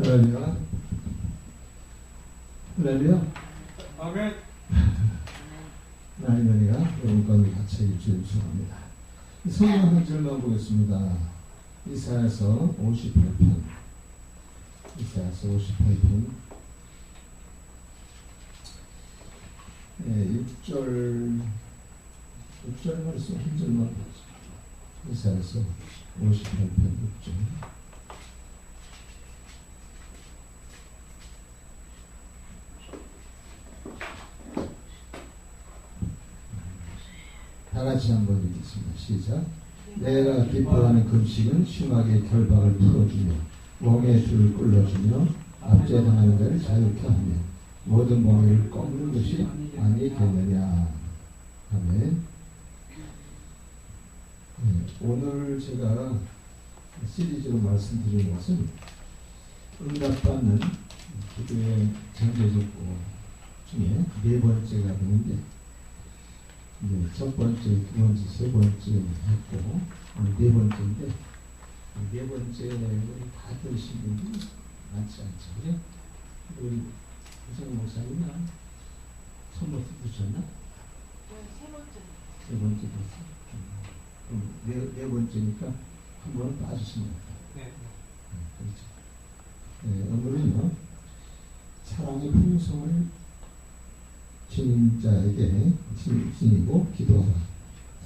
할렐루야. 할렐루야. 아멘. 하나님 은혜가 여러분 가운데 같이 일주일 축원합니다. 성경 한 절만 보겠습니다. 이사야서 58편. 이사야서 58편. 6절 말씀 한 절만 보겠습니다. 이사야서 58편 6절. 다 같이 한번 읽겠습니다. 시작. 내가 기뻐하는 금식은 심하게 결박을 풀어주며 멍에 줄을 꿀러주며 압제당하는 자를 자유케 하며 모든 멍에를 꺾는 것이 아니겠느냐. 아멘. 오늘 제가 시리즈로 말씀드린 것은 응답받는 기도의 장제적고 중에 네 번째가 되는데, 첫 번째, 두 번째, 세 번째 했고, 네 번째인데, 네 번째를 다 들으신 분이 많지 않죠. 그래? 우리 우성 목사님은 처음부터 들으셨나? 세 번째 들었어. 그럼 네 번째니까 한 번은 빠지신 것 같아요. 그렇죠. 오늘은요, 사랑의 풍성을 지닌 자에게 지니고 기도하라.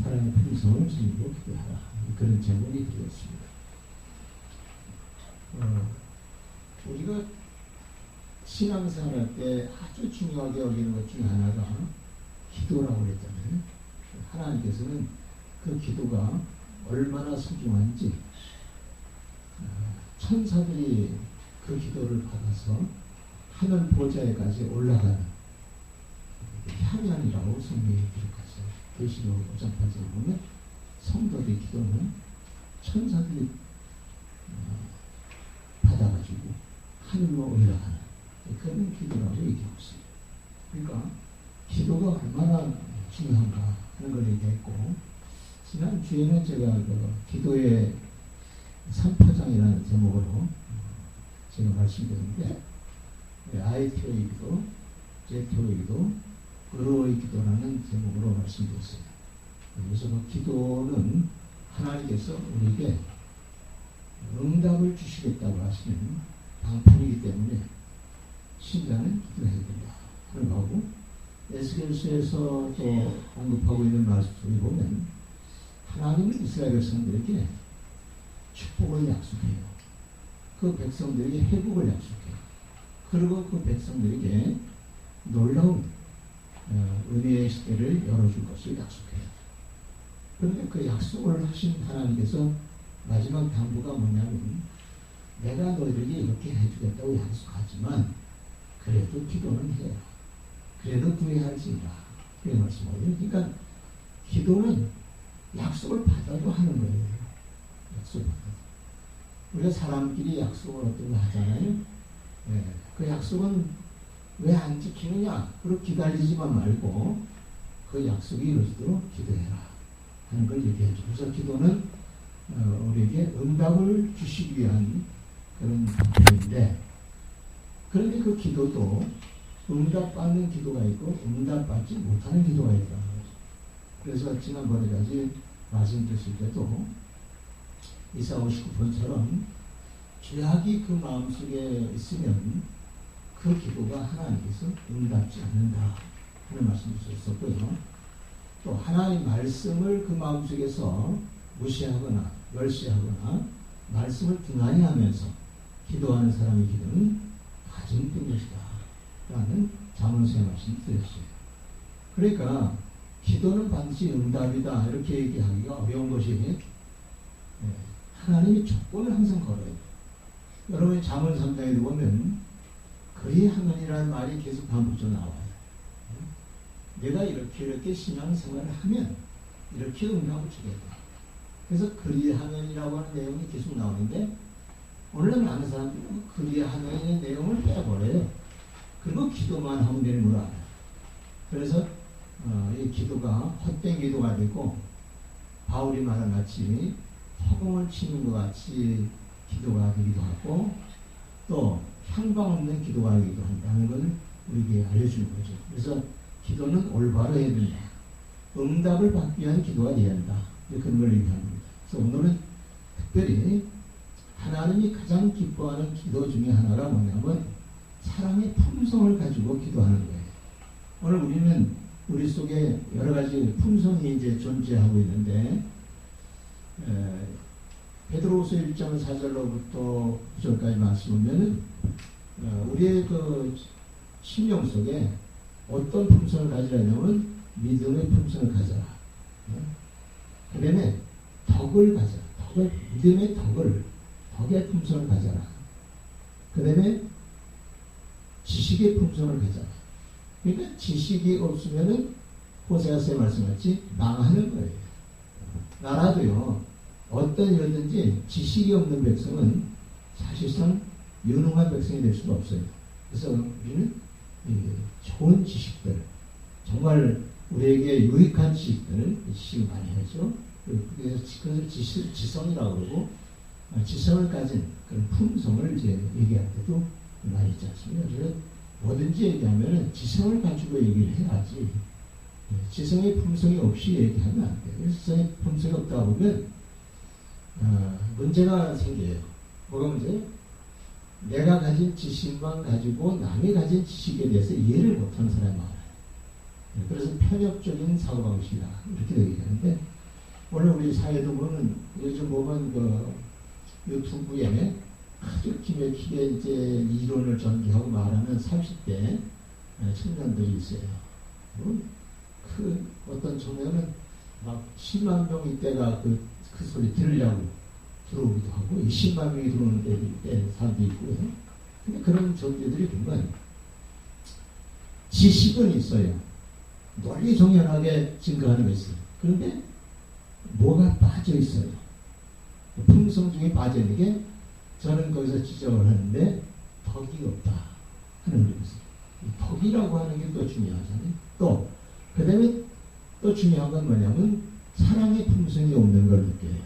사랑의 풍성을 지니고 기도하라. 그런 제목이 되었습니다. 우리가 신앙생활할 때 아주 중요하게 여기는 것 중에 하나가 기도라고 그랬잖아요. 하나님께서는 그 기도가 얼마나 소중한지, 천사들이 그 기도를 받아서 하늘 보좌에까지 올라가는 향연이라고 성경에 기록하죠. 계시록 5장 8절에 보면 성도들의 기도는 천사들이 받아가지고 하늘로 올라가는 그런 기도라고 얘기하고 있어요. 그러니까 기도가 얼마나 중요한가 하는 걸 얘기했고, 지난주에는 제가 기도의 3파장이라는 제목으로 제가 말씀드렸는데, 아이티오의 기도, 제티오의 기도, 의로의 기도라는 제목으로 말씀드렸어요. 그래서 그 기도는 하나님께서 우리에게 응답을 주시겠다고 하시는 방편이기 때문에 신자는 기도해야 된다 하는 거고, 에스겔서에서 또 언급하고 있는 말씀을 보면 하나님은 이스라엘 백성들에게 축복을 약속해요. 그 백성들에게 회복을 약속해요. 그리고 그 백성들에게 놀라운 은혜의 시대를 열어줄 것을 약속해요. 그런데 그 약속을 하신 하나님께서 마지막 당부가 뭐냐면, 내가 너희들에게 이렇게 해주겠다고 약속하지만 그래도 기도는 해라. 그래도 구해야 할지니라. 그런 말씀이에요. 그러니까 기도는 약속을 받아도 하는 거예요. 약속을 받아도. 우리가 사람끼리 약속을 어떤 거 하잖아요. 그 약속은 왜 안 지키느냐? 그리고 기다리지만 말고 그 약속이 이루어지도록 기도해라 하는 걸 얘기해줘. 그래서 기도는 우리에게 응답을 주시기 위한 그런 방법인데, 그런데 그 기도도 응답받는 기도가 있고 응답받지 못하는 기도가 있다. 그래서 지난번에까지 말씀드렸을 때도 이사 59번처럼 죄악이 그 마음속에 있으면 그 기도가 하나님께서 응답지 않는다 하는 말씀을 드렸었고요. 또 하나님 말씀을 그 마음속에서 무시하거나 멸시하거나 말씀을 등한히 하면서 기도하는 사람의 기도는 가증된 것이다 라는 자문서의 말씀을 드렸어요. 그러니까 기도는 반드시 응답이다 이렇게 얘기하기가 어려운 것이, 하나님이 조건을 항상 걸어요. 여러분이 잠언 3장에 보면 그리하면이라는 말이 계속 반복적으로 나와요. 내가 이렇게 신앙생활을 하면 이렇게 응답을 주겠다. 그래서 그리하면이라고 하는 내용이 계속 나오는데, 오늘날 많은 사람들은 그리하면의 내용을 빼버려요. 그리고 기도만 하면 되는 걸 알아요. 그래서 이 기도가 헛된 기도가 되고, 바울이 말한 같이 허공을 치는 것 같이 기도가 되기도 하고, 또 한방 없는 기도하기도 한다는 걸 우리에게 알려주는 거죠. 그래서 기도는 올바로 해야 된다. 응답을 받기 위한 기도가 되어야 한다. 그런 걸 얘기합니다. 그래서 오늘은 특별히 하나님이 가장 기뻐하는 기도 중에 하나가 뭐냐면 사랑의 품성을 가지고 기도하는 거예요. 오늘 우리는 우리 속에 여러 가지 품성이 이제 존재하고 있는데 베드로후서 1장 4절로부터 9절까지 말씀 보면은 우리의 그 심령 속에 어떤 품성을 가지라냐면 믿음의 품성을 가져라. 그 다음에 덕을 가져라. 믿음의 덕의 품성을 가져라. 그 다음에 지식의 품성을 가져라. 그러니까 지식이 없으면은 호세아서에 말씀하지 망하는 거예요. 나라도요, 어떤 일이든지 지식이 없는 백성은 사실상 유능한 백성이 될 수가 없어요. 그래서 우리는 좋은 지식들, 정말 우리에게 유익한 지식들을 지식을 많이 하죠. 그래서 그것을 지성이라고 그러고, 지성을 가진 그런 품성을 이제 얘기할 때도 많이 있지 않습니까? 그래서 뭐든지 얘기하면은 지성을 가지고 얘기를 해야지, 지성의 품성이 없이 얘기하면 안 돼요. 그래서 지성의 품성이 없다 보면 문제가 생겨요. 뭐가 문제예요? 내가 가진 지식만 가지고 남이 가진 지식에 대해서 이해를 못하는 사람이 많아요. 그래서 편협적인 사고방식이다 이렇게 얘기하는데, 오늘 우리 사회도 보면 요즘 보면 그 유튜브에 아주 기맥히게 이제 이론을 전개하고 말하는 30대 청년들이 있어요. 그 어떤 청년은 막 10만 명 이때가 그 소리 들으려고 들어오기도 하고 20만 명이 들어오는 때 사람도 있고요. 근데 그런 정제들이 보면 지식은 있어요. 논리 정연하게 증거하는 게 있어요. 그런데 뭐가 빠져 있어요. 품성 중에 빠져 있는 게, 저는 거기서 지적을 하는데 덕이 없다 하는 거였어요. 덕이라고 하는 게 또 중요하잖아요. 또 그 다음에 또 중요한 건 뭐냐면 사랑의 품성이 없는 걸 느껴요.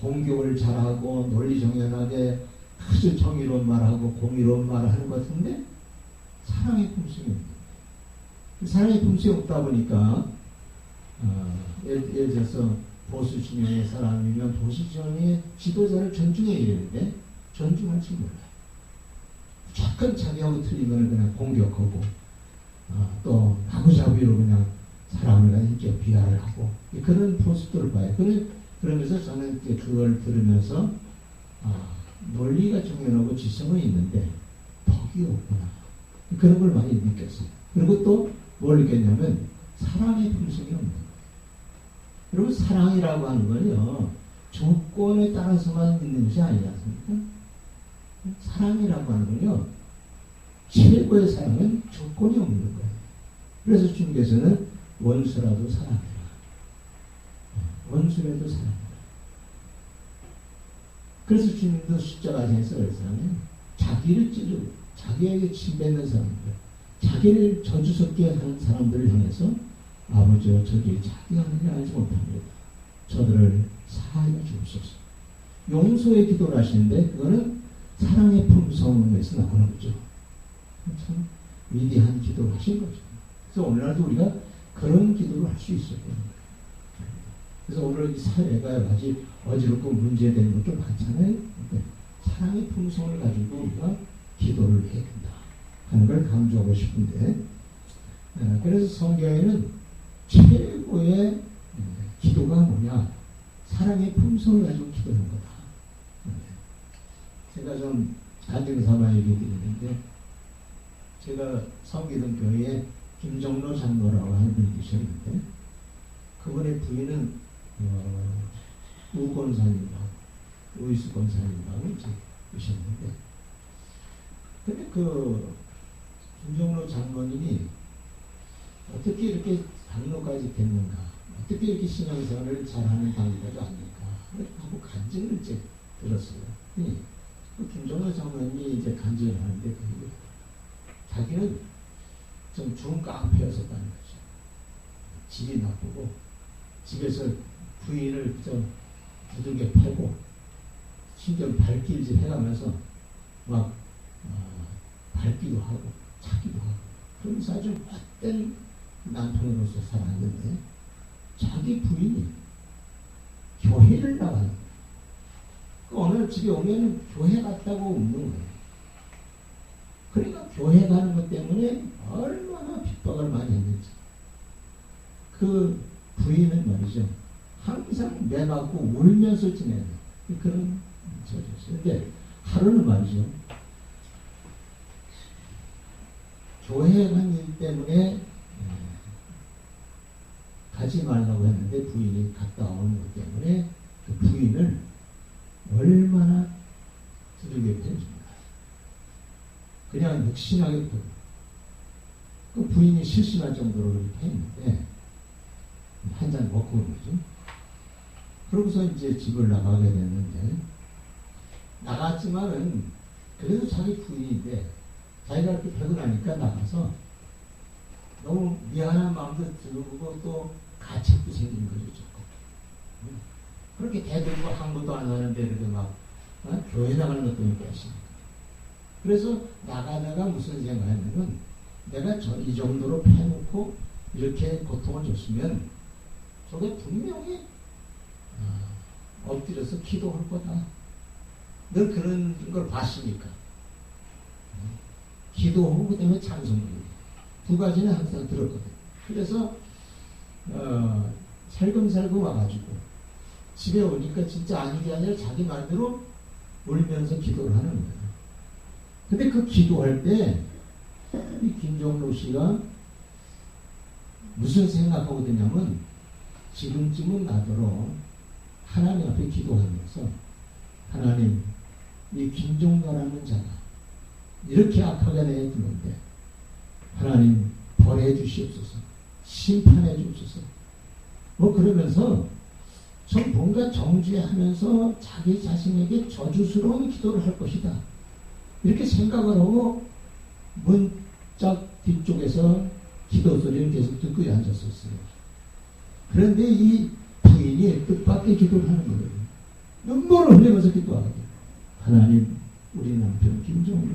공격을 잘하고 논리 정연하게 아주 정의로운 말하고 공의로운 말을 하는 것 같은데 사랑의 품성이 없는 거예요. 사랑의 품성이 없다 보니까 예를 들어서 보수 진영의 사람이면 보수 진영의 지도자를 존중해야 되는데 존중할 줄 몰라요. 무조건 자기하고 틀리면 그냥 공격하고 또 마구잡이로 그냥 사람을 이렇게 비하를 하고 그런 모습들을 봐요. 그러면서 저는 그걸 들으면서 논리가 정연하고 지성은 있는데 덕이 없구나. 그런 걸 많이 느꼈어요. 그리고 또 뭘 느꼈냐면 사랑의 품성이 없는 거예요. 그리고 사랑이라고 하는 건요, 조건에 따라서만 있는 것이 아니지 않습니까? 사랑이라고 하는 건요, 최고의 사랑은 조건이 없는 거예요. 그래서 주님께서는 원수라도 사랑해라. 원수라도 사랑해라. 그래서 주님도 십자가에서 그랬잖아요. 자기를 찌르고 자기에게 침뱉는 사람들, 자기를 저주스럽게 하는 사람들을 향해서 아버지와 저들이 자기 하나님을 알지 못합니다. 저들을 사하여 주옵소서. 용서의 기도를 하시는데 그거는 사랑의 품성에서 나오는 거죠. 참 위대한 기도를 하신 거죠. 그래서 오늘날도 우리가 그런 기도를 할 수 있어야 되는 거예요. 그래서 오늘 이 사회가 아직 어지럽고 문제되는 것도 많잖아요. 사랑의 품성을 가지고 우리가 기도를 해야 된다 하는 걸 강조하고 싶은데, 그래서 성경에는 최고의 기도가 뭐냐? 사랑의 품성을 가지고 기도하는 거다. 제가 좀 간증삼아 얘기 드리는데, 제가 섬기던 교회에 김정로 장로라고 하는 분이 계셨는데, 그분의 부인은 우 권사님하고 우이수 권사님하고 이제 계셨는데, 근데 그 김정로 장로님이 어떻게 이렇게 장로까지 됐는가, 어떻게 이렇게 신앙생활을 잘하는 단계까지 왔는가 하고 간증을 이제 들었어요. 그 김정로 장로님이 이제 간증을 하는데 자기는 좀 중깡패였었다는 거죠. 집이 나쁘고 집에서 부인을 좀 두들겨 패고 심지어 발길질 해가면서 막 밟기도 하고 차기도 하고 그러면서 아주 헛된 남편으로서 살았는데 자기 부인이 교회를 나가는 거예요. 오늘 집에 오면 교회 갔다고 웃는 거예요. 그러니까 교회 가는 것 때문에 얼마나 핍박을 많이 했는지. 그 부인은 말이죠. 항상 매 맞고 울면서 지내는 그런 저였어요. 근데 하루는 말이죠. 교회 간 일 때문에 가지 말라고 했는데 부인이 갔다 오는 것 때문에 그 부인을 얼마나 두들겨 팼는지 몰라요. 그냥 육신하게 그 부인이 실신할 정도로 그렇게 했는데 한 잔 먹고 그런 거죠. 그러고서 이제 집을 나가게 됐는데 나갔지만은 그래도 자기 부인인데 자기가 이렇게 배고 나니까 나가서 너무 미안한 마음도 들고 또 가책도 생긴 거죠. 조금. 그렇게 대들고 항구도 안 하는데 이렇게 막 교회 나가는 것도 깨시니까. 그래서 나가다가 무슨 생각했냐면 내가 이 정도로 패놓고 이렇게 고통을 줬으면 저게 분명히 엎드려서 기도할 거다. 늘 그런 걸 봤으니까. 기도하고 그 다음에 찬송도 두 가지는 항상 들었거든. 그래서 살금살금 와가지고 집에 오니까 진짜 아니게 아니라 자기 말대로 울면서 기도를 하는 거예요. 근데 그 기도할 때 이 김종로 씨가 무슨 생각하고 드냐면 지금쯤은 나더러 하나님 앞에 기도하면서 하나님 이 김종로라는 자가 이렇게 악하게 내드는데 하나님 벌해 주시옵소서 심판해 주옵소서 뭐 그러면서 전 뭔가 정죄하면서 자기 자신에게 저주스러운 기도를 할 것이다 이렇게 생각을 하고 문짝 뒤쪽에서 기도 소리를 계속 듣고 앉았었어요. 그런데 이 부인이 뜻밖의 기도를 하는 거예요. 눈물을 흘리면서 기도하거든요. 하나님 우리 남편 김종로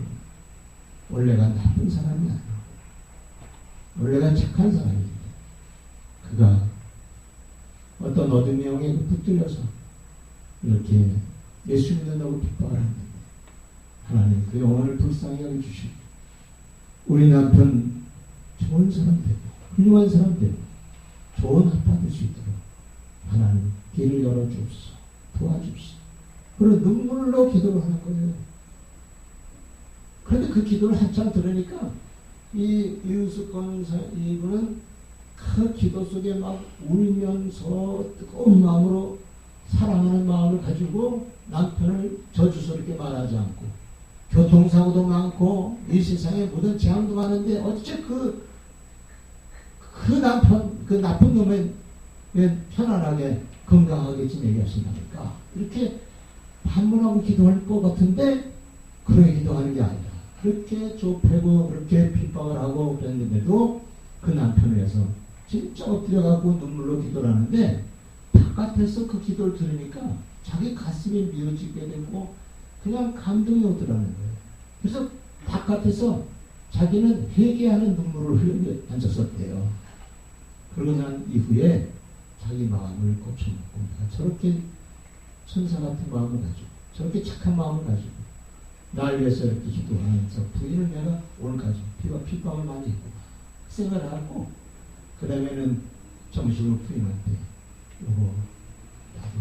원래가 나쁜 사람이 아니야. 원래가 착한 사람인데 그가 어떤 어둠의 영에 붙들려서 이렇게 예수 믿는다고 핍박을 하는데 하나님 그 영혼을 불쌍히 여겨주시고 우리 남편 좋은 사람 되고 훌륭한 사람 되고 좋은 아빠 될 수 있도록 하나님 길을 열어주옵소서 도와주옵소서 그리고 눈물로 기도를 하는 거예요. 그런데 그 기도를 한참 들으니까 이 이웃권 이분은 그 기도 속에 막 울면서 뜨거운 마음으로 사랑하는 마음을 가지고 남편을 저주스럽게 말하지 않고 교통사고도 많고 이 세상에 모든 재앙도 많은데 어째 그 남편 그 나쁜 놈은 왜 편안하게 건강하게 지내게 하신답니까? 이렇게 반문하고 기도할 것 같은데 그렇게 기도하는 게 아니라 그렇게 좁히고 그렇게 핍박을 하고 그랬는데도 그 남편을 위해서 진짜 엎드려가고 눈물로 기도를 하는데 바깥에서 그 기도를 들으니까 자기 가슴이 미어지게 되고 그냥 감동이 오더라는 거예요. 그래서 바깥에서 자기는 회개하는 눈물을 흘리며 앉았었대요. 그러고 난 이후에 자기 마음을 고쳐놓고 저렇게 천사 같은 마음을 가지고 저렇게 착한 마음을 가지고 날 위해서 이렇게 기도하면서 부인을 내가 오늘까지 핍박을 많이 했고 그 생각을 하고 그 다음에는 점심을 부인한테 여보 나도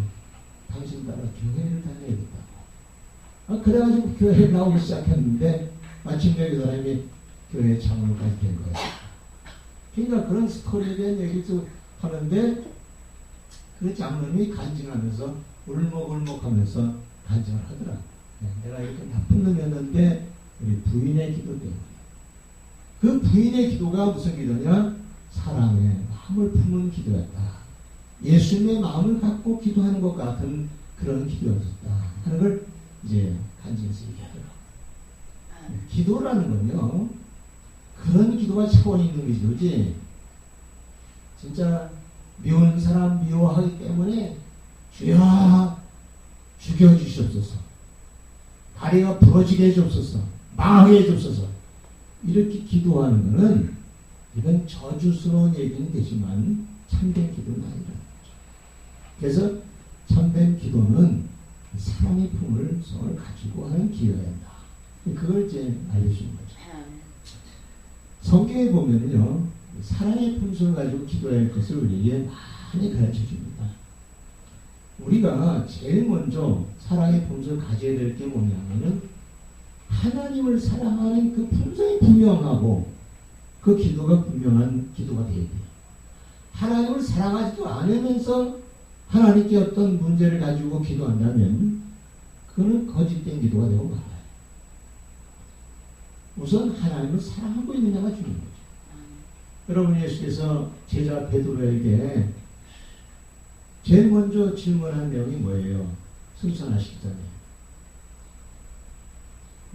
당신 따라 교회를 다녀야겠다고 그래가지고 교회에 나오기 시작했는데 마침내 그 사람이 교회 장로까지 된 거예요. 그러니까 그런 스토리에 대한 얘기도 하는데 그 장로님이 간증하면서 울먹울먹하면서 간증을 하더라. 내가 이렇게 나쁜 놈이었는데 우리 부인의 기도 때문에 그 부인의 기도가 무슨 기도냐? 사랑의 마음을 품은 기도였다. 예수님의 마음을 갖고 기도하는 것 같은 그런 기도였었다 하는 걸 이제 간증해서 얘기하더라고요. 기도라는 건요 그런 기도가 차원이 있는 기도지 진짜 미운 사람 미워하기 때문에 주여 죽여주시옵소서 다리가 부러지게 해주옵소서 망하게 해주옵소서 이렇게 기도하는 것은 이건 저주스러운 얘기는 되지만 참된 기도는 아니라는 거죠. 그래서 참된 기도는 사랑의 품성을 가지고 하는 기도여야 한다. 그걸 이제 알려주는 거죠. 성경에 보면요, 사랑의 품성을 가지고 기도해야 할 것을 우리에게 많이 가르쳐 줍니다. 우리가 제일 먼저 사랑의 품성을 가져야 될 게 뭐냐면은 하나님을 사랑하는 그 품성이 분명하고 그 기도가 분명한 기도가 되어야 돼요. 하나님을 사랑하지도 않으면서 하나님께 어떤 문제를 가지고 기도한다면 그거는 거짓된 기도가 되고 말아요. 우선 하나님을 사랑하고 있느냐가 중요한 거죠. 여러분, 예수께서 제자 베드로에게 제일 먼저 질문한 내용이 뭐예요? 승천하시기 전에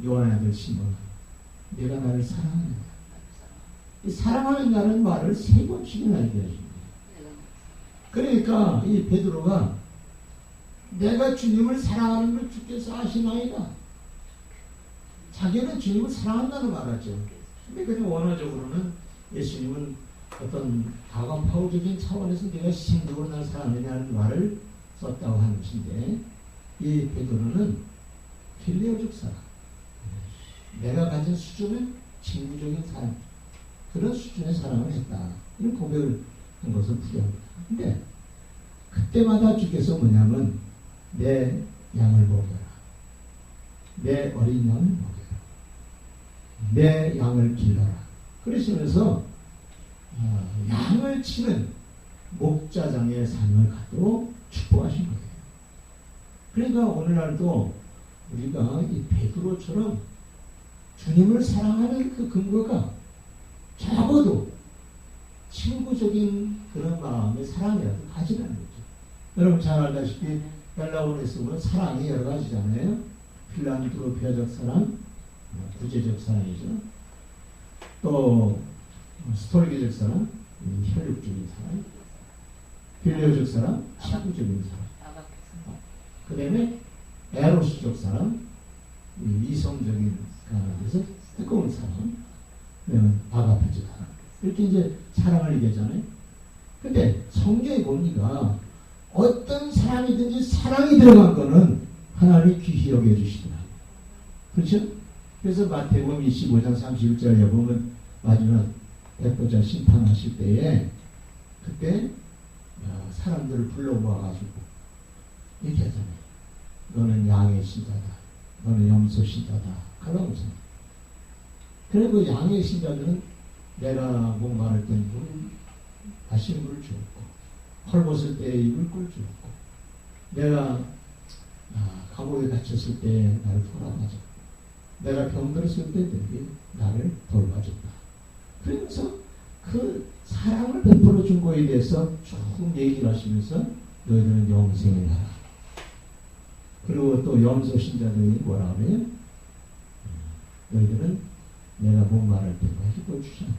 요한의 아들 시몬아, 내가 나를 사랑하느냐? 이 사랑하느냐는 말을 3번씩이나 얘기하십니다. 그러니까 이 베드로가 내가 주님을 사랑하는 걸 주께서 아시나이다. 자기는 주님을 사랑한다는 말하죠. 근데 그냥 원어적으로는 예수님은 어떤 다감파우적인 차원에서 내가 심적으로 날 사랑하느냐는 말을 썼다고 하는 것인데, 이 베드로는 필레오적 사랑, 내가 가진 수준은 친구적인 사랑, 그런 수준의 사랑을 했다. 이런 고백을 한 것을 풀이합니다. 근데 그때마다 주께서 뭐냐면 내 양을 먹여라, 내 어린 양을 먹여라, 내 양을 길러라. 그러시면서 양을 치는 목자장의 삶을 갖도록 축복하신 거예요. 그러니까 오늘날도 우리가 이 베드로처럼 주님을 사랑하는 그 근거가 적어도 친구적인 그런 마음의 사랑이라도 가지라는 거죠. 여러분 잘 알다시피 헬라어로 쓰면 사랑이 여러 가지잖아요. 필란트로피아적 사랑, 구제적 사랑이죠. 또 스토리기적 사랑, 혈육적인 사랑, 필레오적 사랑, 친구적인 사랑. 그 다음에 에로스적 사랑, 이성적인 사랑에서 뜨거운 사랑, 아가페적 사랑. 이렇게 이제 사랑을 얘기하잖아요. 근데 성경에 보니까 어떤 사람이든지 사랑이 들어간 거는 하나님이 귀히 여겨주시더라고요. 그렇죠? 그래서 마태복음 25장 31절에 보면 마지막 백보자 심판하실 때에 그때 사람들을 불러 모아가지고 이렇게 하잖아요. 너는 양의 신자다, 너는 염소 신자다. 그러고 있잖아요. 그리고 양의 신자들은 내가 목마를 땐 마실 물을 주었고, 헐벗을 때 입을 꿀 주었고, 내가 감옥에 갇혔을 때 나를 돌아가줬고, 내가 병들었을 때 너희들이 나를 돌봐줬다. 그러면서 그 사랑을 베풀어 준 거에 대해서 쭉 얘기를 하시면서 너희들은 영생을 하라. 그리고 또 염소 신자들이 뭐라 그래요? 너희들은 내가 목마를 때 마실 걸 주잖아.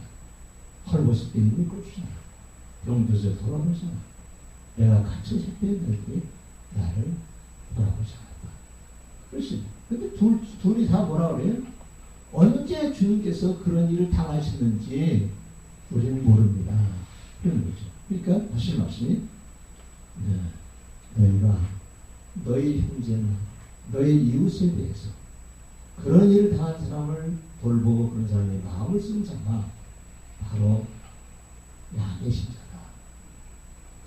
헐벗을 때 입을 걸 주잖아. 병들어서 돌아보잖아. 내가 갇혔을 때 너희들이 나를 돌아보지 않았다. 그렇지. 근데 둘이 다 뭐라 그래요? 언제 주님께서 그런 일을 당하시는지 우리는 모릅니다. 그런 거죠. 그러니까 하신 말씀이 너희가 너희 형제나 너희 이웃에 대해서 그런 일을 당한 사람을 돌보고 그런 사람의 마음을 쓴 자가 바로 양의 신자다.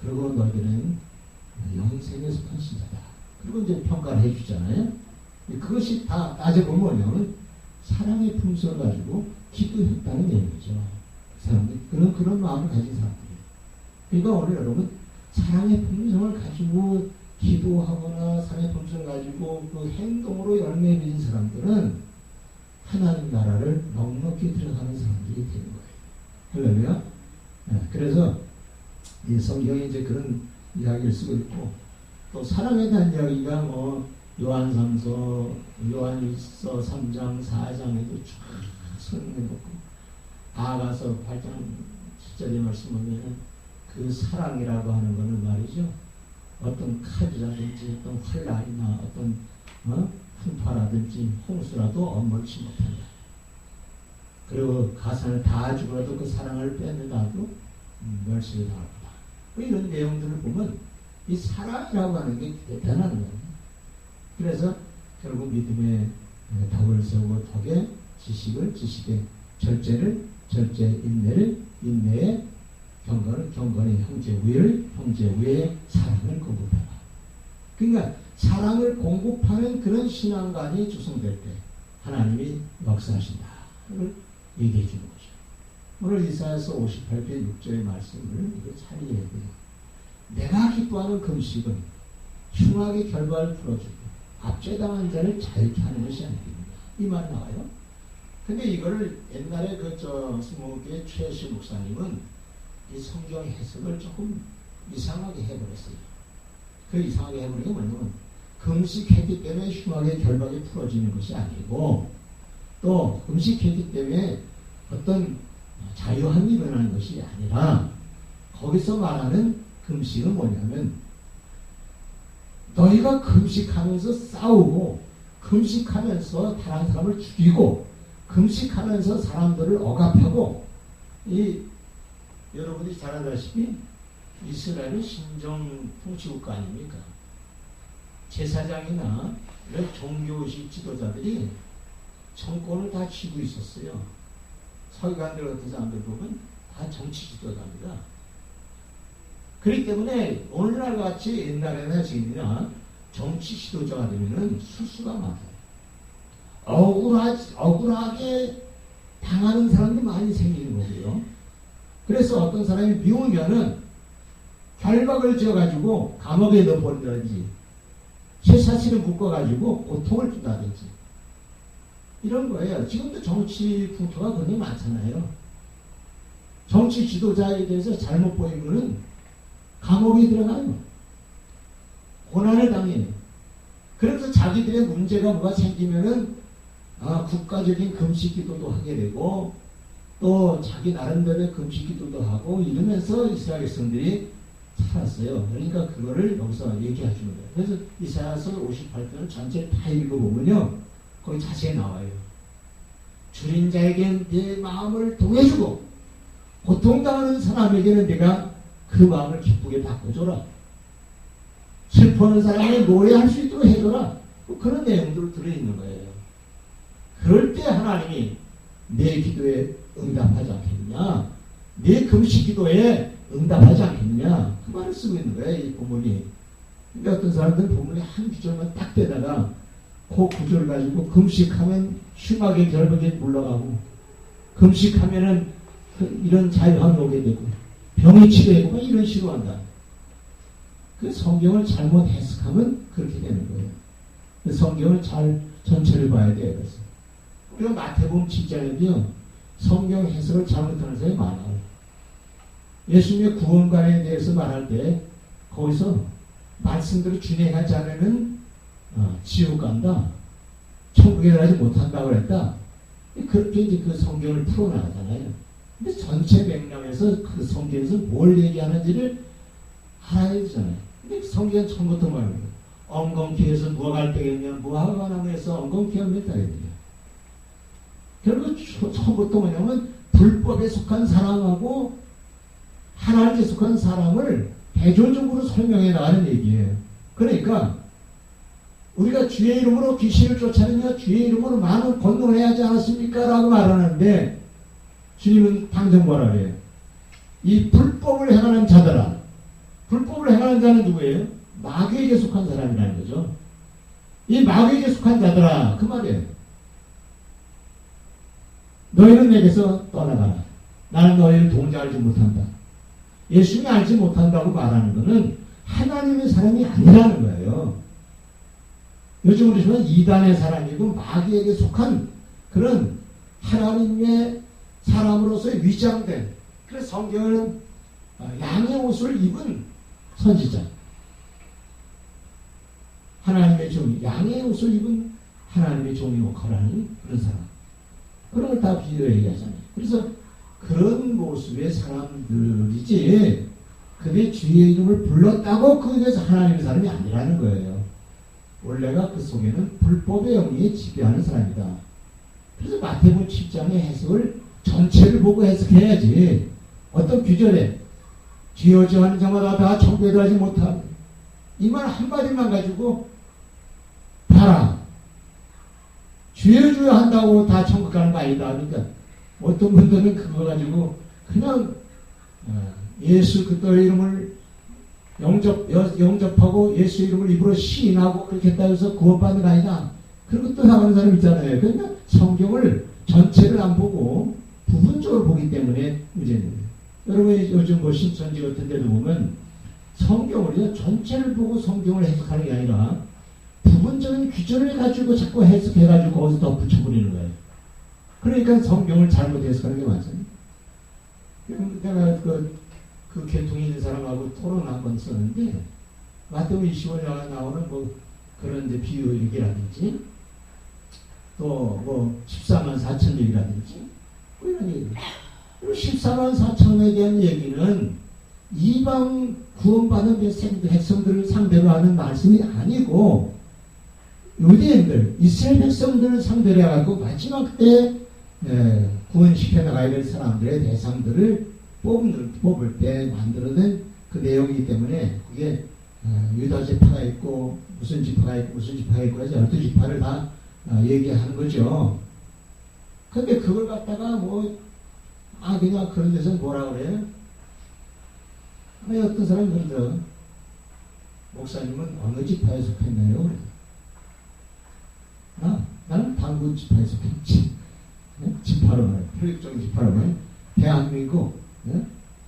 그리고 너희들은 영생에 속한 신자다. 그리고 이제 평가를 해주잖아요. 그것이 다 따져보면 뭐냐면 사랑의 품성을 가지고 기도했다는 얘기죠. 그 사람들, 그런 마음을 가진 사람들이에요. 그러니까 오늘 여러분, 사랑의 품성을 가지고 기도하거나 사랑의 품성을 가지고 그 행동으로 열매를 맺은 사람들은 하나님 나라를 넉넉히 들어가는 사람들이 되는 거예요. 할렐루야. 그래서 이 성경에 이제 그런 이야기를 쓰고 있고, 또 사랑에 대한 이야기가 요한일서 3장 4장에도 쫙 설명해놓고, 아가서 8장 10절의 말씀 보면 그 사랑이라고 하는 것은 말이죠, 어떤 칼이라든지 어떤 활날이나 어떤 풍파라든지 홍수라도 엄물치 못한다. 그리고 가산을 다 주고라도 그 사랑을 뺏는다도 멸시를 당할 거다. 뭐 이런 내용들을 보면 이 사랑이라고 하는 게 대단한 거예요. 그래서 결국 믿음의 덕을 세우고 덕의 지식을 지식의 절제를 절제 인내를 인내의 경건을 경건의 형제 우애를 형제 우애의 사랑을 공급하라. 그러니까 사랑을 공급하는 그런 신앙관이 조성될 때 하나님이 역사하신다. 를 얘기해 주는 거죠. 오늘 이사야서 58편 6절의 말씀을 잘 이해해야 돼요. 내가 기뻐하는 금식은 흉악의 결박을 풀어주고 압제당한 자를 자유케 하는 것이 아닙니다. 이 말 나와요. 근데 이거를 옛날에 스모그의 최씨 목사님은 이 성경 해석을 조금 이상하게 해버렸어요. 그 이상하게 해버린 게 뭐냐면 금식했기 때문에 흉악의 결박이 풀어지는 것이 아니고 또 금식했기 때문에 어떤 자유함이 일어나는 것이 아니라 거기서 말하는 금식은 뭐냐면 너희가 금식하면서 싸우고 금식하면서 다른 사람을 죽이고 금식하면서 사람들을 억압하고 여러분이 잘 알다시피 이스라엘은 신정 통치국가 아닙니까? 제사장이나 이런 종교의식 지도자들이 정권을 다 쥐고 있었어요. 서기관들 같은 사람들 보면 다 정치 지도자입니다. 그렇기 때문에 오늘날 같이 옛날에나 지금이나 정치 지도자가 되면은 수수가 많아요. 억울하게 당하는 사람도 많이 생기는 거고요. 그래서 어떤 사람이 미우면은 결박을 지어가지고 감옥에 넣어버린다든지 쇠사슬에 묶어가지고 고통을 준다든지 이런 거예요. 지금도 정치 풍토가 굉장히 많잖아요. 정치 지도자에 대해서 잘못 보이면은 감옥에 들어가요. 고난을 당해요. 그래서 자기들의 문제가 뭐가 생기면은 국가적인 금식 기도도 하게 되고 또 자기 나름대로의 금식 기도도 하고 이러면서 이스라엘 백성들이 살았어요. 그러니까 그거를 여기서 얘기해 주는 거예요. 그래서 이사야서 58편을 전체 다 읽어보면요. 거기 자세히 나와요. 줄인 자에게는 내 마음을 동해주고 고통당하는 사람에게는 내가 그 마음을 기쁘게 바꿔줘라. 슬퍼하는 사람이 노래할 수 있도록 해줘라. 그런 내용들을 들어있는 거예요. 그럴 때 하나님이 내 기도에 응답하지 않겠느냐, 내 금식 기도에 응답하지 않겠느냐, 그 말을 쓰고 있는 거예요, 이 본문이. 근데 어떤 사람들은 본문에 한 구절만 딱 대다가 그 구절을 가지고 금식하면 흉하게 결박에 물러가고 금식하면은 이런 자유함이 오게 되고 병이 치료되고 막 이런 식으로 한다. 그 성경을 잘못 해석하면 그렇게 되는 거예요. 그 성경을 잘 전체를 봐야 돼요. 그래서 우리가 마태복음 7장에도요 성경 해석을 잘못하는 사람이 많아요. 예수님의 구원관에 대해서 말할 때 거기서 말씀대로 준행하지 않으면 지옥 간다, 천국에 들어가지 못한다고 그랬다. 그렇게 이제 그 성경을 풀어나가잖아요. 근데 전체 맥락에서 그 성경에서 뭘 얘기하는지를 알아야 되잖아요. 근데 성경은 처음부터 말합니다. 엉겅퀴에서 누가 갈등했냐, 무화과 나무에서 엉겅퀴가 몇 달이냐. 결국 처음부터 뭐냐면 불법에 속한 사람하고 하나님께 속한 사람을 대조적으로 설명해 나가는 얘기예요. 그러니까 우리가 주의 이름으로 귀신을 쫓아내며 주의 이름으로 많은 권능을 해야 하지 않았습니까? 라고 말하는데 주님은 당장 뭐라 그래요? 이 불법을 행하는 자들아. 불법을 행하는 자는 누구예요? 마귀에게 속한 사람이라는 거죠. 이 마귀에게 속한 자들아, 그 말이에요. 너희는 내게서 떠나가라. 나는 너희를 동자 알지 못한다. 예수님이 알지 못한다고 말하는 것은 하나님의 사람이 아니라는 거예요. 요즘 우리 보면 이단의 사람이고 마귀에게 속한 그런 하나님의 사람으로서의 위장된, 그래서 성경은 양의 옷을 입은 선지자, 하나님의 종이, 양의 옷을 입은 하나님의 종이 역할하는 그런 사람, 그런 걸 다 비유해 얘기하잖아요. 그래서 그런 모습의 사람들이지 그들이 주의 이름을 불렀다고 그에서 하나님의 사람이 아니라는 거예요. 원래가 그 속에는 불법의 영이 지배하는 사람이다. 그래서 마태복음 마태복음 7장의 해석을 전체를 보고 해석해야지. 어떤 규절에 주여주 하는 자마다 다 천국에 들어가지 못하고 이 말 한마디만 가지고 봐라. 주여 한다고 다 천국 가는 거 아니다. 그러니까 어떤 분들은 그거 가지고 그냥 예수 그리스도의 이름을 영접하고 예수 이름을 입으로 시인하고 그렇게 했다 해서 구원받는 거 아니다. 그리고 또 나가는 사람 있잖아요. 그러니까 성경을 전체를 안 보고 부분적으로 보기 때문에 문제인 거예요. 여러분 요즘 뭐 신천지 같은 데도 보면 성경을 전체를 보고 성경을 해석하는 게 아니라 부분적인 규절을 가지고 자꾸 해석해가지고 거기서 더 붙여버리는 거예요. 그러니까 성경을 잘못 해석하는 게 맞아요. 내가 그 계통이 있는 사람하고 토론 한번 썼는데 마태복음 25장에 나오는 뭐 그런 데 비유 얘기라든지 또 뭐 14만 4천 얘기라든지 뭐 이런 얘기. 14만 4천에 대한 얘기는 이방 구원받은 백성들을 상대로 하는 말씀이 아니고 유대인들, 이스라엘 백성들을 상대로 해가지고 마지막 때 구원시켜 나가야 될 사람들의 대상들을 뽑을 때 만들어낸 그 내용이기 때문에 그게 유다 지파가 있고 무슨 지파가 있고 무슨 지파가 있고 해서 12지파를 다 얘기하는 거죠. 근데 그걸 갖다가 그냥 그런 데서 뭐라 그래요? 어떤 사람이 그러더라고요. 목사님은 어느 지파에 속했나요? 그래요. 나는 당군 지파에 속했지. 지파로 말해. 효력적인 지파로 말해. 대한민국,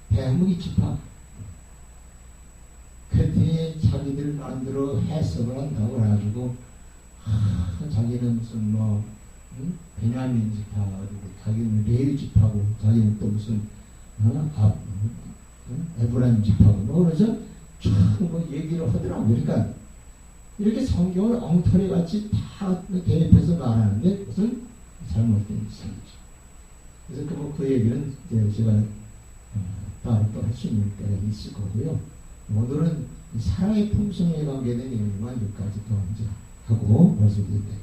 대한민국 지파. 그때 자기들 마음대로 해석을 한다고 그래가지고, 자기는 무슨 베냐민 지파고, 자기는 레위 지파고, 자기는 또 무슨, 에브라임 지파고, 그래서 참 얘기를 하더라고. 그러니까, 이렇게 성경을 엉터리 같이 다 대입해서 말하는데, 그것은 잘못된 이상이죠. 그래서 그 얘기는 제가 따로 또 할 수 있는 때가 있을 거고요. 오늘은 사랑의 품성에 관계된 내용만 여기까지 더 이제 하고 말씀드릴게요.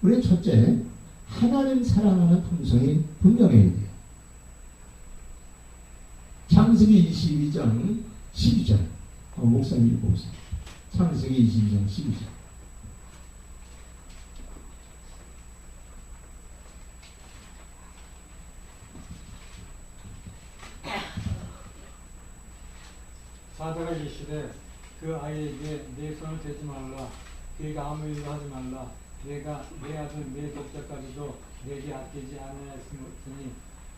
우리 첫째, 하나님 사랑하는 품성이 분명해야 돼요. 창세기 22장 12절. 목사님 읽어보세요. 창세기 22장 12절. 사자가 이르시되 그 아이에게 내 손을 대지 말라. 그에게 아무 일도 하지 말라. 내가 내 아들 내 독자까지도 내게 아끼지 아니하였으니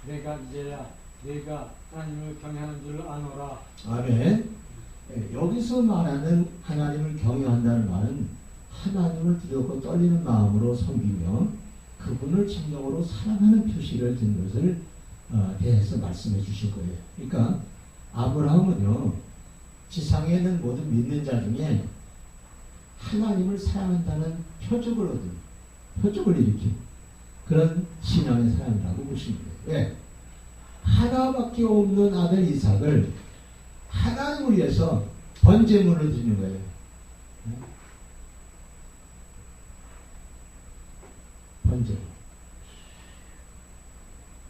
내가 이제야 내가 하나님을 경외하는 줄 아노라. 아멘. 여기서 말하는 하나님을 경외한다는 말은 하나님을 두렵고 떨리는 마음으로 섬기며 그분을 진정으로 사랑하는 표시를 든 것을 대해서 말씀해 주실 거예요. 그러니까 아브라함은요, 지상에 있는 모든 믿는 자 중에 하나님을 사랑한다는 표적을 일으킨 그런 신앙의 사람이라고 보시면 돼요. 왜? 하나밖에 없는 아들 이삭을 하나님을 위해서 번제물을 드리는 거예요. 번제.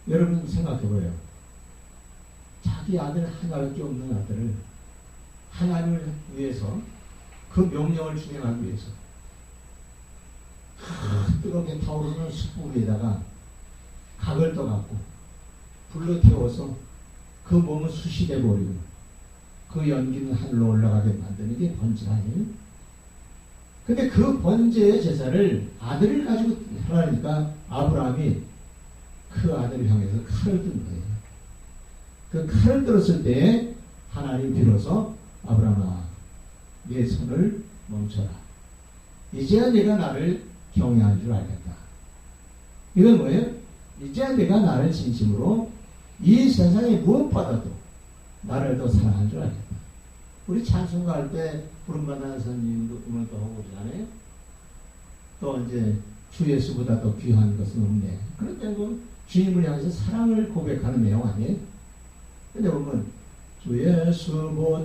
여러분 생각해봐요. 자기 아들 하나밖에 없는 아들을 하나님을 위해서 그 명령을 준행하기 위해서 뜨겁게 타오르는 숯불 위에다가 각을 떠갖고 불로 태워서 그 몸은 숯이 돼버리고 그 연기는 하늘로 올라가게 만드는 게 번제 아니에요? 근데 그 번제의 제사를 아들을 가지고 하라니까 아브라함이 그 아들을 향해서 칼을 든 거예요. 그 칼을 들었을 때 하나님 비로소 아브라함아, 내 손을 멈춰라. 이제야 내가 나를 경외한 줄 알겠다. 이건 뭐예요? 이제야 내가 나를 진심으로 이 세상에 무엇보다도 나를 더 사랑한 줄 알겠다. 우리 찬송가 할 때 부름받는 선생님도 음악도 하고 그러잖아요. 또 이제 주 예수보다 더 귀한 것은 없네. 그런데 뭐 주님을 향해서 사랑을 고백하는 내용 아니에요? 근데 보면 주 예수보다도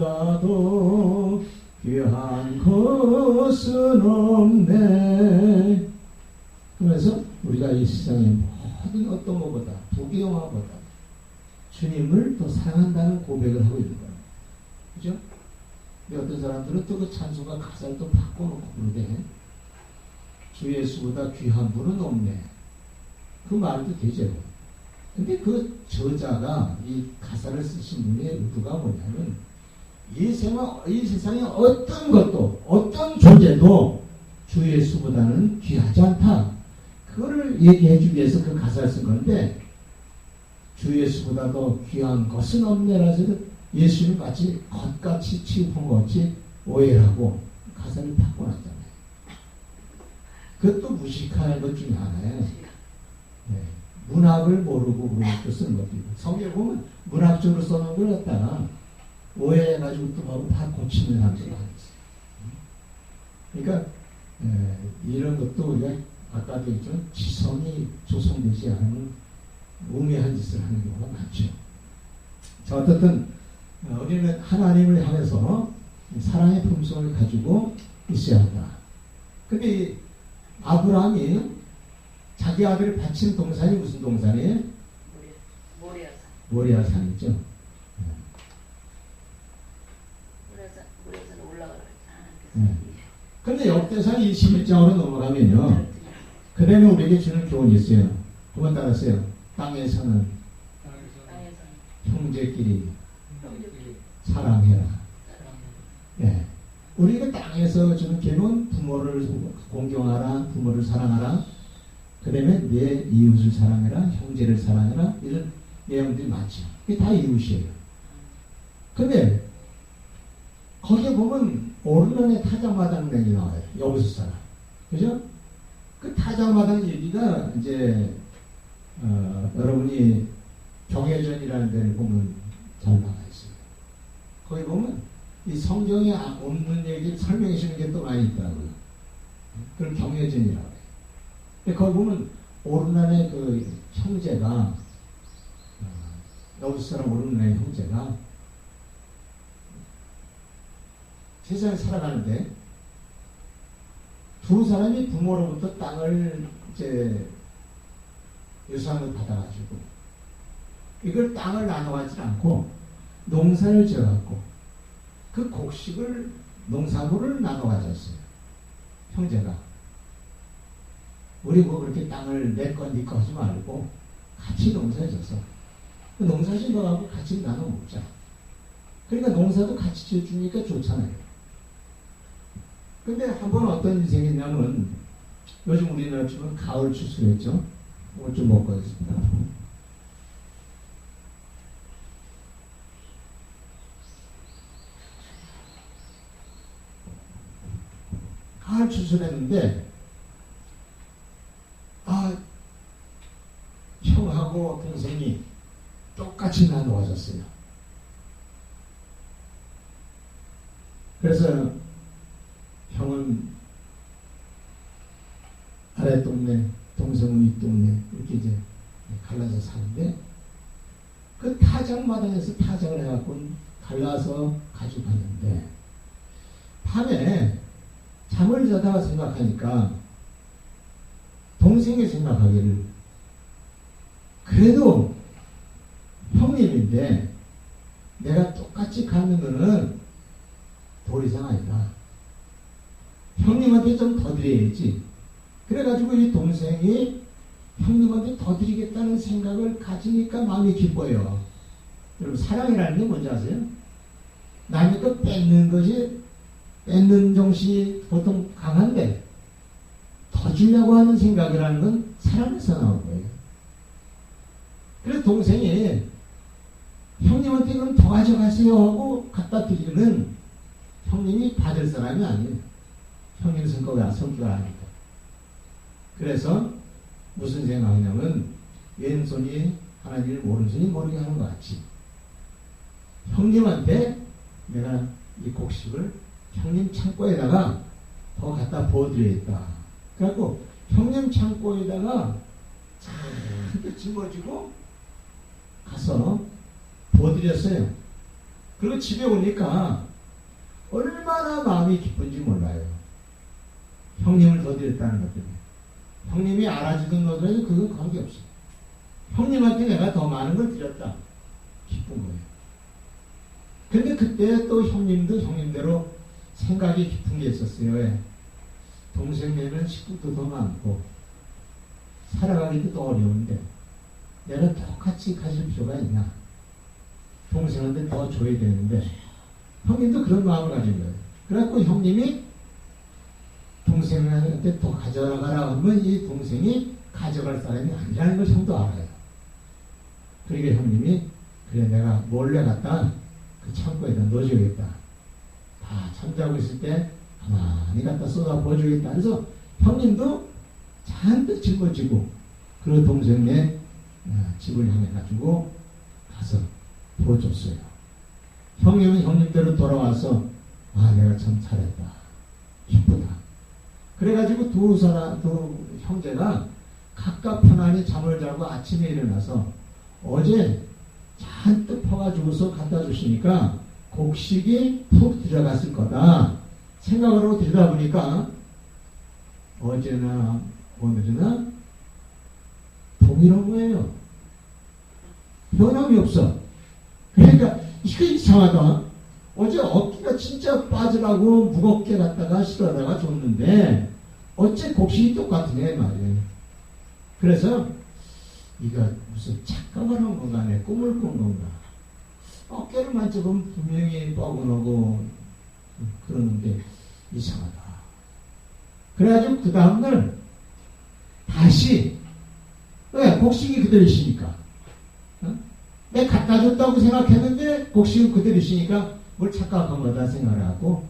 귀한 것은 없네. 그래서 우리가 이 세상의 하든 어떤 것보다 부귀영화보다 주님을 더 사랑한다는 고백을 하고 있는 거예요. 그죠? 근데 어떤 사람들은 또 그 찬송가 가사를 또 바꿔놓고 부르대. 주 예수보다 귀한 분은 없네. 그 말도 되죠. 근데 그 저자가 이 가사를 쓰신 분의 의도가 뭐냐면 이 세상에 어떤 것도 어떤 존재도 주 예수보다는 귀하지 않다. 그거를 얘기해 주기 위해서 그 가사를 쓴 건데 주 예수보다 더 귀한 것은 없네라서 예수를 마치 겉같이 취급한 것 같이 오해를 하고 가사를 바꿔놨잖아요. 그것도 무식한 것 중에 하나예요. 네. 문학을 모르고 그런 것도 쓰는 것도 있고 성경 보면 문학적으로 써놓은 걸 갖다가 오해해가지고 또 바로 다 고치는 사람들이 많이 있어요. 그러니까 이런 것도 우리가 아까도 얘기했지만 지성이 조성되지 않은 우매한 짓을 하는 경우가 많죠. 자, 어떻든 우리는 하나님을 향해서 사랑의 품성을 가지고 있어야 한다. 근데 아브라함이 자기 아들을 바친 동산이 무슨 동산이에요? 모리아산. 모리아산이죠. 모리아산 올라가라. 근데 역대상 21장으로 넘어가면요. 그 다음에 우리에게 주는 교훈이 있어요. 그만 따랐어요. 땅에서는 형제끼리 사랑해라. 예. 우리가 땅에서 주는 교훈은 부모를 공경하라, 부모를 사랑하라. 그 다음에 내 이웃을 사랑해라, 형제를 사랑해라. 이런 내용들이 많죠. 이게 다 이웃이에요. 근데 거기에 보면 오르간의 타작마당 얘기 나와요. 여기서 살아. 그죠? 그 타작마당 얘기가 이제 여러분이 경혜전이라는 데를 보면 잘 나와 있어요. 거기 보면 이 성경에 없는 얘기를 설명해 주는 게 또 많이 있더라고요. 그걸 경혜전이라고 해요. 근데 거기 보면 오르난의 그 형제가 여기서 살아 오르난의 형제가 세상에 살아가는데 두 사람이 부모로부터 땅을 이제 유산을 받아가지고 이걸 땅을 나눠가지 않고 농사를 지어갖고 그 곡식을 농사물을 나눠 가졌어요. 형제가 우리 뭐 그렇게 땅을 내 거 네 거 하지 말고 같이 농사를 졌어. 그 농사 지어가고 같이 나눠 먹자. 그러니까 농사도 같이 지어주니까 좋잖아요. 근데 한 번 어떤 인생이 있냐면 요즘 우리나라 지금 가을 추수했죠. 오늘 좀 먹고 가겠습니다. 가을 추수했는데 형하고 동생이 똑같이 나누어졌어요. 그래서 형은 아래 동네, 동생은 윗 동네 이렇게 이제 갈라서 사는데 그 타작마당에서 타작을 해갖고 갈라서 가지고 갔는데 밤에 잠을 자다가 생각하니까 동생이 생각하기를 그래도 형님인데 내가 똑같이 갖는 거는 도리상 아니다. 형님한테 좀 더 드려야지. 그래가지고 이 동생이 형님한테 더 드리겠다는 생각을 가지니까 마음이 기뻐요. 여러분 사랑이라는 게 뭔지 아세요? 남의 거 뺏는 것이 뺏는 정신이 보통 강한데 더 주려고 하는 생각이라는 건 사랑에서 나온 거예요. 그래서 동생이 형님한테 그럼 더 가져가세요 하고 갖다 드리는 형님이 받을 사람이 아니에요. 형님 성격을 아니까. 그래서 무슨 생각이냐면 왼손이 하나님을 오른손이 모르게 하는 것 같이 형님한테 내가 이 곡식을 형님 창고에다가 더 갖다 부어드려야겠다. 그래갖고 형님 창고에다가 이렇게 짊어지고 가서 부어드렸어요. 그리고 집에 오니까 얼마나 마음이 기쁜지 몰라요. 형님을 더 드렸다는 것 때문에. 형님이 알아주든 너도 그건 관계없어요. 형님한테 내가 더 많은 걸 드렸다. 기쁜 거예요. 근데 그때 또 형님도 형님대로 생각이 깊은 게 있었어요. 왜? 동생네는 식구도 더 많고 살아가기도 더 어려운데 내가 똑같이 가질 필요가 있냐. 동생한테 더 줘야 되는데 형님도 그런 마음을 가진 거예요. 그래갖고 형님이 동생한테 더 가져가라 하면 이 동생이 가져갈 사람이 아니라는 걸 형도 알아요. 그러니까 형님이 그래 내가 몰래 갖다 그 창고에다 넣어줘야겠다. 다 잠자고 있을 때 가만히 갖다 쏟아 부어주겠다. 그래서 형님도 잔뜩 짊어지고 그 동생네 집을 향해 가지고 가서 부어줬어요. 형님은 형님대로 돌아와서 아 내가 참 잘했다. 기쁘다. 그래가지고 두 형제가 각각 편안히 잠을 자고 아침에 일어나서 어제 잔뜩 퍼가지고서 갖다 주시니까 곡식이 푹 들어갔을 거다 생각을 하고 들여다보니까 어제나 오늘이나 동일한 거예요. 변함이 없어. 그러니까 이거 이상하다. 어제 어깨가 진짜 빠지라고 무겁게 갖다가 실어다가 줬는데 어째 곡식이 똑같네 말이에요. 그래서 이거 무슨 착각을 한 건가 내 꿈을 꾼 건가. 어깨를 만져보면 분명히 뻐근하고 그러는데 이상하다. 그래가지고 그 다음날 다시 왜 곡식이 그대로 있으니까 내가 갖다 줬다고 생각했는데 곡식은 그대로 있으니까 뭘 착각한 거다 생각을 하고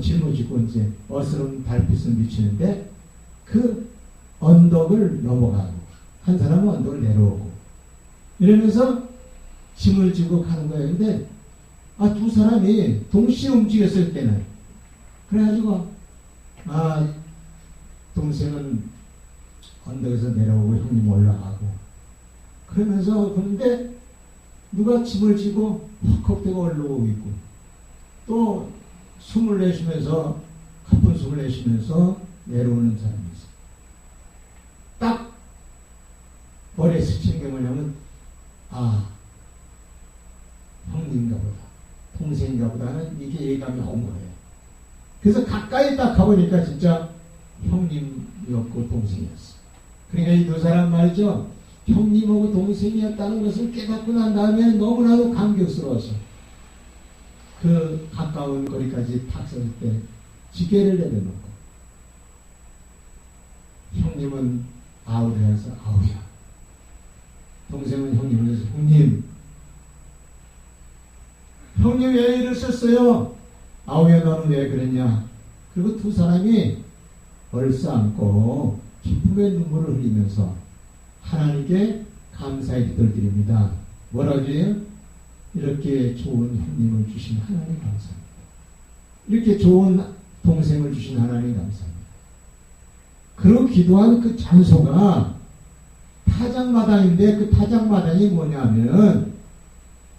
짊어지고 이제 어스러운 달빛을 비치는데 그 언덕을 넘어가고 한 사람은 언덕을 내려오고 이러면서 짐을 지고 가는 거예요. 근데 두 사람이 동시에 움직였을 때는 그래가지고 동생은 언덕에서 내려오고 형님 올라가고 그러면서 그런데 누가 짐을 지고 헉헉대고 올라오고 있고 또 숨을 내쉬면서 가쁜 숨을 내쉬면서 내려오는 사람이 있어요. 딱 머리에 스치는 게 뭐냐면 형님인가 보다 동생인가 보다는 이게 예감이 온 거예요. 그래서 가까이 딱 가보니까 진짜 형님이었고 동생이었어. 그러니까 이 두 사람 말이죠. 형님하고 동생이었다는 것을 깨닫고 난 다음에 너무나도 감격스러워서 그 가까운 거리까지 탁 설 때 지게를 내려놓고 형님은 아우를 해서 아우야, 동생은 형님을 해서 형님 왜 이러셨어요? 아우야 너는 왜 그랬냐? 그리고 두 사람이 얼싸안고 기쁨의 눈물을 흘리면서 하나님께 감사의 기도를 드립니다. 뭐라고 해요? 이렇게 좋은 형님을 주신 하나님 감사합니다. 이렇게 좋은 동생을 주신 하나님 감사합니다. 그리고 기도한 그 장소가 타작마당인데 그 타작마당이 뭐냐면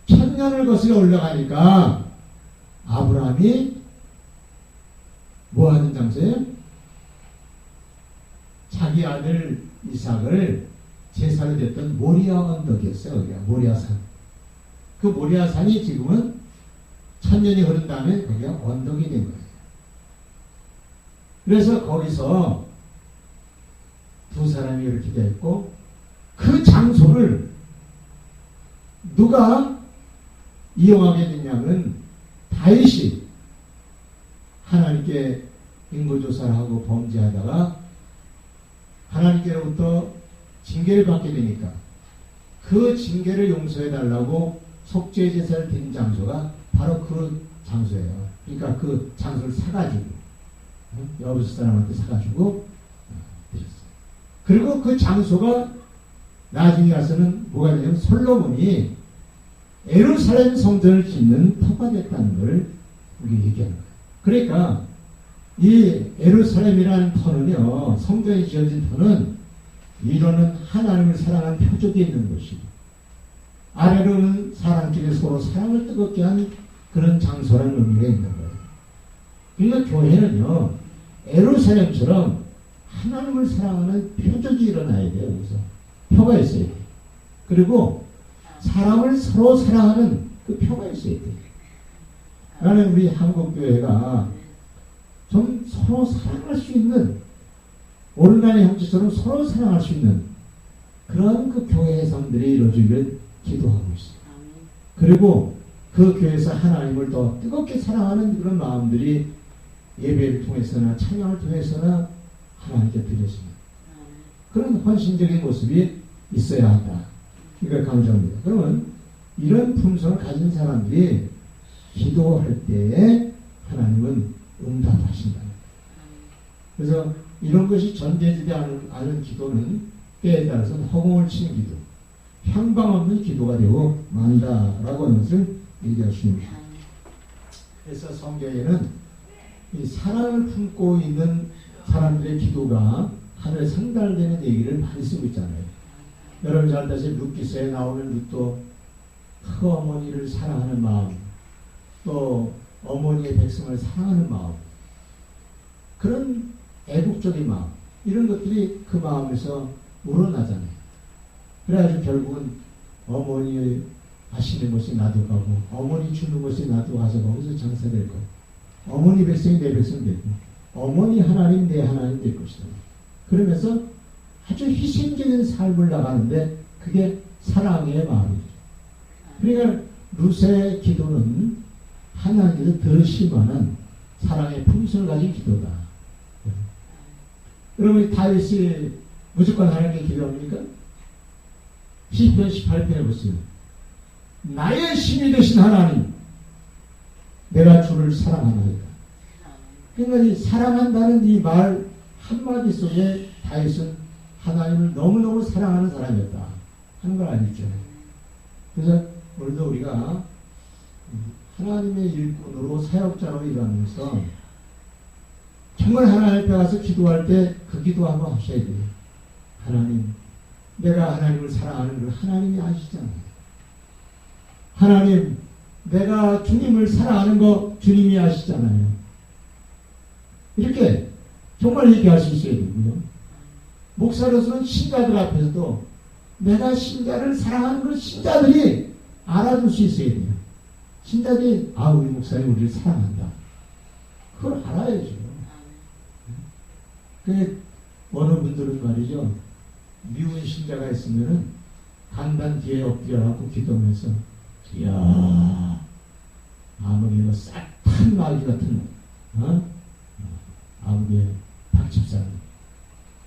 천년을 거슬러 올라가니까 아브라함이 뭐 하는 장소예요? 자기 아들 이삭을 제사를 드렸던 모리아 언덕이었어요. 여기가 모리아산. 그 모리아산이 지금은 천년이 흐른 다음에 거기가 언덕이 된 거예요. 그래서 거기서 두 사람이 이렇게 됐고 그 장소를 누가 이용하게 됐냐면 다윗이 하나님께 인고조사를 하고 범죄하다가 하나님께로부터 징계를 받게 되니까 그 징계를 용서해달라고 속죄 제사를 드린 장소가 바로 그 장소예요. 그러니까 그 장소를 사가지고 여부스 사람한테 사가지고 드렸어요. 그리고 그 장소가 나중에 가서는 뭐가 되냐면 솔로몬이 예루살렘 성전을 짓는 터가 됐다는 걸 우리 얘기하는 거예요. 그러니까 이 예루살렘이라는 터는요, 성전이 지어진 터는 위로는 하나님을 사랑하는 표적이 있는 것이고 아래로는 사람끼리 서로 사랑을 뜨겁게 한 그런 장소라는 의미가 있는 거예요. 그러니까 교회는요, 예루살렘처럼 하나님을 사랑하는 표적이 일어나야 돼요. 그래서 표가 있어야 돼요. 그리고 사람을 서로 사랑하는 그 표가 있어야 돼요. 나는 우리 한국교회가 좀 서로 사랑할 수 있는, 오르간의 형제처럼 서로 사랑할 수 있는 그런 그 교회의 삶들이 이루어지기를 기도하고 있어요. 그리고 그 교회에서 하나님을 더 뜨겁게 사랑하는 그런 마음들이 예배를 통해서나 찬양을 통해서나 하나님께 드려지는 그런 헌신적인 모습이 있어야 한다. 이걸 강조합니다. 그러면 이런 품성을 가진 사람들이 기도할 때에 하나님은 응답하신다. 그래서 이런 것이 전개되지 않은 기도는 때에 따라서는 허공을 치는 기도, 향방 없는 기도가 되고 만다라고 하는 것을 얘기하십니다. 그래서 성경에는 이 사랑을 품고 있는 사람들의 기도가 하늘에 상달되는 얘기를 많이 쓰고 있잖아요. 여러분 잘 아시다시피 룻기서에 나오는 룻도 그 어머니를 사랑하는 마음, 또 어머니의 백성을 사랑하는 마음, 그런 애국적인 마음, 이런 것들이 그 마음에서 우러나잖아요. 그래가지고 결국은 어머니 하시는 것이 나도 가고, 어머니 주는 것이 나도 가져가고, 그래서 장사될 거. 어머니 백성이 내 백성 되고, 어머니 하나님 내 하나님 될 것이다. 그러면서 아주 희생적인 삶을 나가는데 그게 사랑의 마음이죠. 그러니까 룻의 기도는 하나님께서 더 심한 사랑의 품성을 가진 기도다. 여러분 다윗이 무조건 하나님께 기도합니까? 시편 18편에 보세요. 나의 힘이 되신 하나님, 내가 주를 사랑하나이다. 그러니까 이 사랑한다는 이 말 한마디 속에 다윗은 하나님을 너무너무 사랑하는 사람이었다 하는 걸 알죠. 그래서 오늘도 우리가 하나님의 일꾼으로 사역자로 일하면서 정말 하나님 앞에 가서 기도할 때 그 기도 한번 하셔야 돼요. 하나님, 내가 하나님을 사랑하는 걸 하나님이 아시잖아요. 하나님, 내가 주님을 사랑하는 거 주님이 아시잖아요. 이렇게 정말 얘기할 수 있어야 되고요. 목사로서는 신자들 앞에서도 내가 신자를 사랑하는 걸 신자들이 알아줄 수 있어야 돼요. 신자들이 우리 목사님 우리를 사랑한다. 그걸 알아야죠. 어느 분들은 말이죠. 미운 신자가 있으면은 강단 뒤에 엎드려갖고 기도하면서 이야 아무리 이거 싹탄 마귀 같은 아무리 박집사님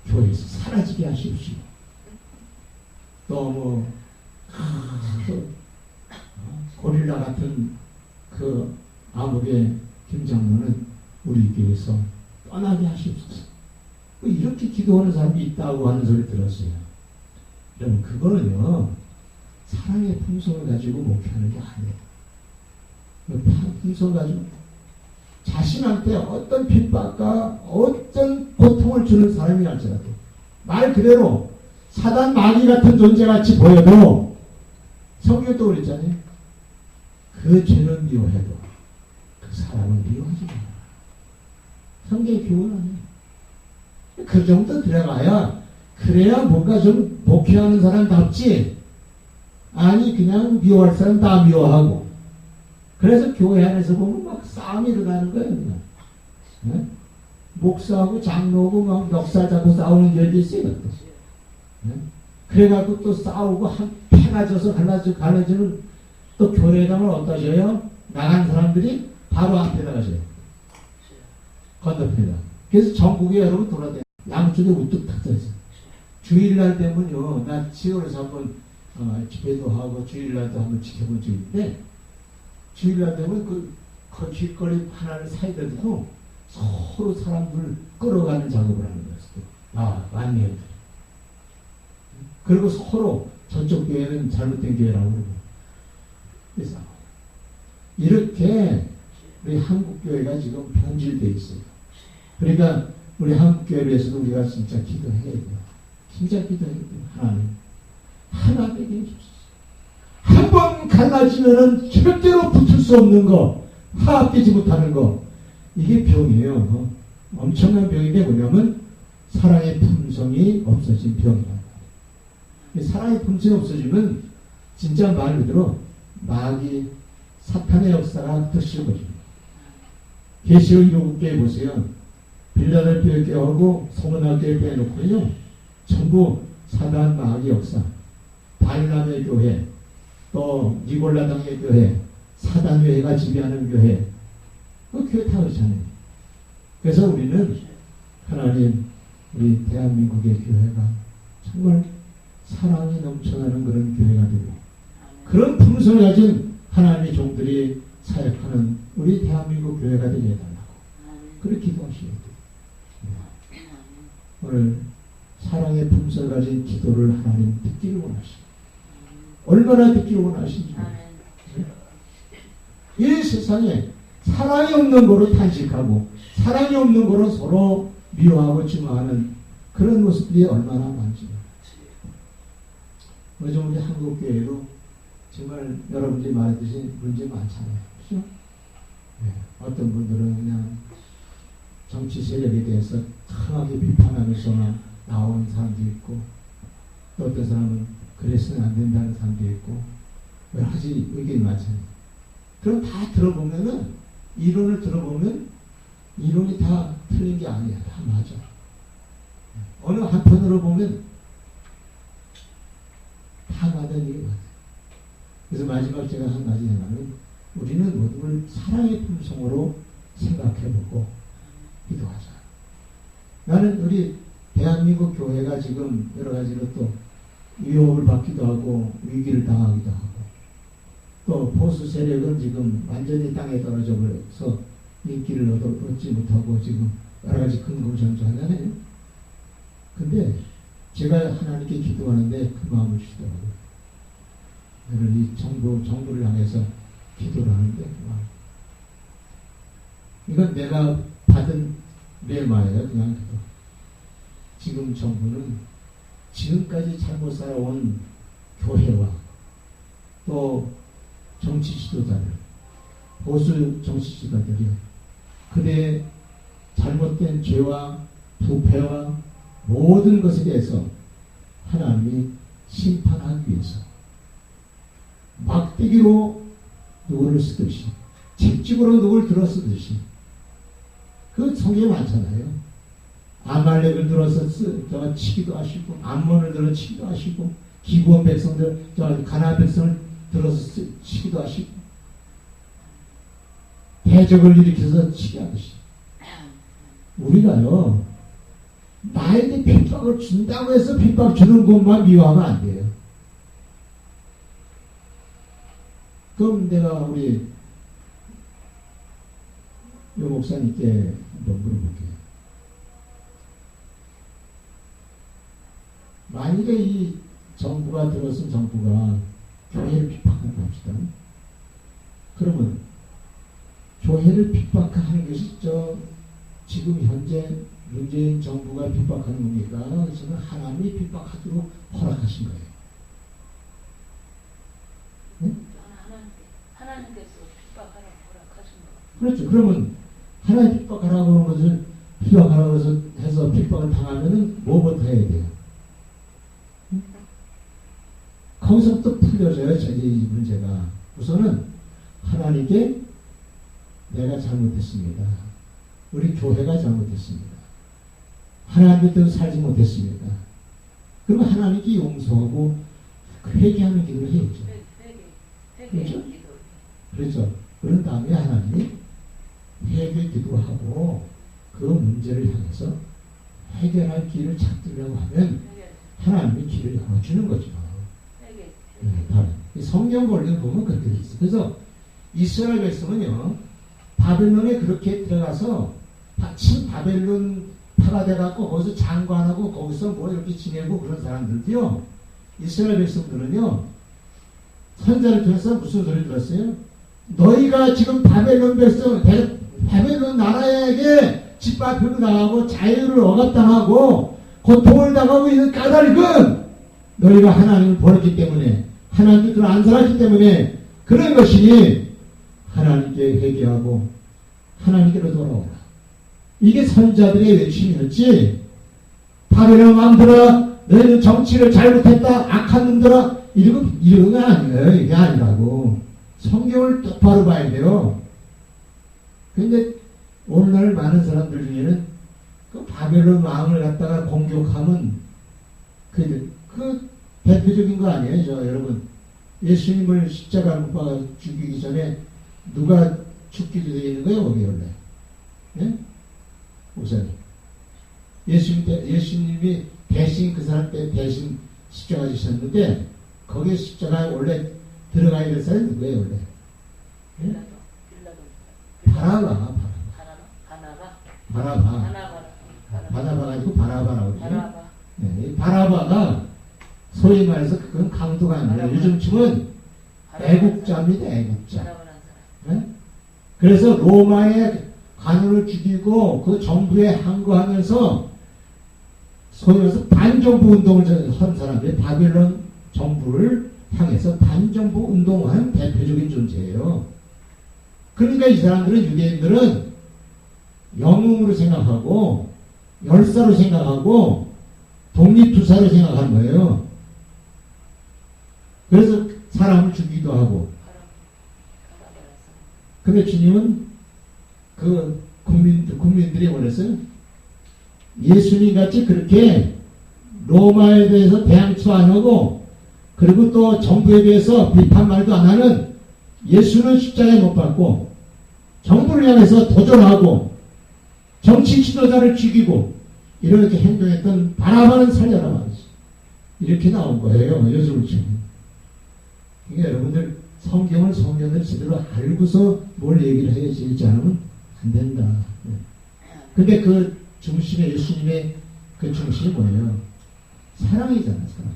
교회에서 사라지게 하십시오. 또 고릴라 같은 그 암흑의 김장로는 우리 교회에서 떠나게 하십시오. 이렇게 기도하는 사람이 있다고 하는 소리 들었어요. 여러분 그거는요 사랑의 품성을 가지고 목회하는 게 아니에요. 품성을 가지고 자신한테 어떤 핍박과 어떤 고통을 주는 사람이 할지라도 말 그대로 사단 마귀 같은 존재같이 보여도 성경도 그랬잖아요. 그 죄는 미워해도 그 사람은 미워하지 마라. 성경의 교훈 아니에요. 그 정도 들어가야 그래야 뭔가 좀 목회하는 사람답지. 아니 그냥 미워할 사람 다 미워하고. 그래서 교회 안에서 보면 막 싸움이 일어나는 거예요. 그냥. 네? 목사하고 장로하고 막 멱살 잡고 싸우는 일도 있어요. 네? 그래갖고 또 싸우고 한 패가 져서 갈라지는 또 교회당을 어디다 줘요? 나간 사람들이 바로 앞에 나가셔요. 건너편에다. 그래서 전국에 여러분 돌아다녀요. 양쪽에 우뚝 탁자있어요. 주일날 되면요, 나 지역에서 한번 집회도 하고 주일날도 한번 지켜본 적이 있는데, 주일날 되면 그 길거리 하나를 사이다 두고 서로 사람들 끌어가는 작업을 하는 거였어요. 만리들. 그리고 서로 저쪽 교회는 잘못된 교회라고 그러고. 그래서 이렇게 우리 한국 교회가 지금 변질되어 있어요. 그러니까 우리 한국 교회에 대해서도 우리가 진짜 기도해야 돼요. 진짜 기도해야 돼요. 하나님께 해주십시오. 한 번 갈라지면은 절대로 붙을 수 없는 거, 화합되지 못하는 거, 이게 병이에요. 엄청난 병인데 뭐냐면 사랑의 품성이 없어진 병이다. 이 사랑의 품성이 없어지면 진짜 말 그대로 마귀 사탄의 역사가 흩어질 것입니다. 계시록 7교회 보세요. 빌라델피아 교회하고 소문나 교회 빼놓고요. 전부 사단 마귀 역사. 바리남의 교회, 또 니골라당의 교회, 사단교회가 지배하는 교회, 그 교회 다 그렇잖아요. 그래서 우리는 하나님, 우리 대한민국의 교회가 정말 사랑이 넘쳐나는 그런 교회가 되고 그런 품성을 가진 하나님의 종들이 사역하는 우리 대한민국 교회가 되게 해달라고 그렇게 기도하시면 돼요. 오늘 사랑의 품성을 가진 기도를 하나님 듣기를 원하십니다. 얼마나 듣기를 원하시는지. 이 세상에 사랑이 없는 거로 탄식하고 사랑이 없는 거로 서로 미워하고 증오하는 그런 모습들이 얼마나 많지. 요즘 우리 한국교회도 정말 여러분들이 말했듯이 문제 많잖아요. 그렇죠? 네. 어떤 분들은 그냥 정치 세력에 대해서 강하게 비판하면서 나오는 사람도 있고, 또 어떤 사람은 그래서는 안 된다는 사람도 있고, 여러 가지 의견이 많잖아요. 그럼 다 들어보면은, 이론을 들어보면, 이론이 다 틀린 게 아니야. 다 맞아. 어느 한편으로 보면, 다 맞는 일이 맞아요. 그래서 마지막 제가 한 가지 생각은, 우리는 모두를 사랑의 품성으로 생각해보고, 기도하자. 나는 우리 대한민국 교회가 지금 여러 가지로 또 위협을 받기도 하고 위기를 당하기도 하고 또 보수 세력은 지금 완전히 땅에 떨어져 버려서 인기를 얻지 못하고 지금 여러 가지 근검전주하잖아요. 근데 제가 하나님께 기도하는데 그 마음을 주시더라고요. 저는 이 정부를 향해서 기도를 하는데 그 마음. 이건 내가 받은 레마예요. 그냥 지금 정부는 지금까지 잘못 살아온 교회와 또 정치 지도자들, 보수 정치 지도자들이 그들의 잘못된 죄와 부패와 모든 것에 대해서 하나님이 심판하기 위해서 막대기로 누구를 쓰듯이 채찍으로 누구를 들어쓰듯이 그 성경에 많잖아요. 아말렉을 들어서 치기도 하시고 암몬을 들어 치기도 하시고 기브온 백성들 가나안 백성을 들어서 치기도 하시고 대적을 일으켜서 치게 하듯이 우리가요 나에게 핍박을 준다고 해서 핍박 주는 것만 미워하면 안 돼요. 그럼 내가 우리 요 목사님께 한번 물어볼게요. 만약에 이 정부가 들어선 정부가 교회를 비판하는 겁시다. 그러면 교회를 비판하는 것이 지금 현재 문재인 정부가 비판하는 겁니까? 저는 하나님이 비판하도록 허락하신 거예요. 네? 하나님께서 비판하라고 허락하신 거예요. 그렇죠. 그러면 하나님 핍박하라고 하는 것을 비판하라고 해서 핍박을 당하면은 뭐부터 해야 돼요? 응? 거기서부터 풀려져요. 이 문제가. 우선은 하나님께 내가 잘못했습니다. 우리 교회가 잘못했습니다. 하나님의 뜻을 살지 못했습니다. 그러면 하나님께 용서하고 회개하는 기도를 해야죠. 그렇죠? 그렇죠. 그런 다음에 하나님이 회개 기도하고 그 문제를 향해서 해결할 길을 찾으려고 하면 하나님이 길을 열어주는 거죠. 네, 성경 본문 보면 그렇게 돼 있어요. 그래서 이스라엘 백성은요 바벨론에 그렇게 들어가서 친 바벨론 파가 돼갖고 거기서 장관하고 거기서 뭐 이렇게 지내고 그런 사람들도요 이스라엘 백성들은요 선자를 통해서 무슨 소리를 들었어요? 너희가 지금 바벨론 백성 바벨론 나라에게 짓밟히고 나가고 자유를 억압당하고 고통을 당하고 있는 까닭은 너희가 하나님을 버렸기 때문에 하나님을 뜻을 안 살았기 때문에 그런 것이니 하나님께 회개하고 하나님께로 돌아오라. 이게 선자들의 외침이었지 바벨론 왕들아 너희는 정치를 잘못했다, 악한 놈들아, 이런 거 아니에요. 이게 아니라고. 성경을 똑바로 봐야 돼요. 근데 오늘날 많은 사람들 중에는 그 바벨론 왕을 갖다가 공격하면 그 대표적인 거 아니에요, 저 여러분. 예수님을 십자가 못 박아 죽이기 전에 누가 죽기도 되어 있는 거예요, 거기 원래. 예? 목사님. 예수님이 대신 그 사람 때 대신 십자가 지셨는데 거기에 십자가에 원래 들어가야 될 사람이 누구예요, 원래? 예? 바나바가 아니고 바나바라고 그래요. 네, 바나바가 소위 말해서 그건 강도가 아니라 요즘 춤은 애국자입니다. 애국자. 네? 그래서 로마의 관원을 죽이고 그 정부에 항거하면서 소위 말해서 반정부 운동을 한 사람들이 바벨론 정부를 향해서 반정부 운동하는 대표적인 존재예요. 그러니까 이 사람들은, 유대인들은 영웅으로 생각하고 열사로 생각하고 독립투사로 생각하는 거예요. 그래서 사람을 죽이기도 하고. 근데 주님은 그 국민들이 원했어요. 예수님 같이 그렇게 로마에 대해서 대항처 안 하고, 그리고 또 정부에 대해서 비판 말도 안 하는, 예수는 십자가에 못 박고 정부를 향해서 도전하고 정치 지도자를 죽이고 이렇게 행동했던 바나바는 살려라 말이지. 이렇게 나온 거예요, 요즘은. 그러니까 여러분들 성경을 제대로 알고서 뭘 얘기를 해야지, 이렇게 않으면 안 된다. 근데 그 중심에, 예수님의 그 중심이 뭐예요? 사랑이잖아, 사랑.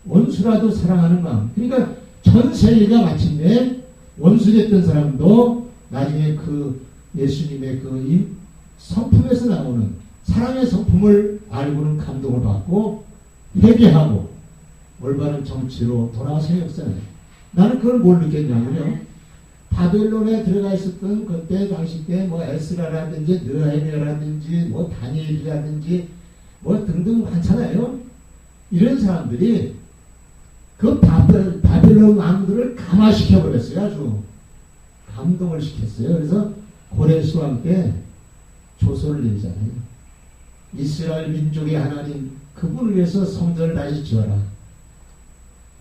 원수라도 사랑하는 마음. 그러니까 전 세계가 마침내 원수됐던 사람도 나중에 그 예수님의 그 성품에서 나오는 사랑의 성품을 알고는 감동을 받고 회개하고 올바른 정치로 돌아와서 역사를. 나는 그걸 뭘 느꼈냐면요. 바벨론에 들어가 있었던 그때 당시 때 뭐 에스라라든지 느헤미야라든지 뭐 다니엘이라든지 뭐 등등 많잖아요. 이런 사람들이 그 바벨론 왕들을 감화시켜 버렸어요. 아주 감동을 시켰어요. 그래서 고레스 왕 때 조서를 내잖아요. 이스라엘 민족의 하나님, 그분을 위해서 성전을 다시 지어라.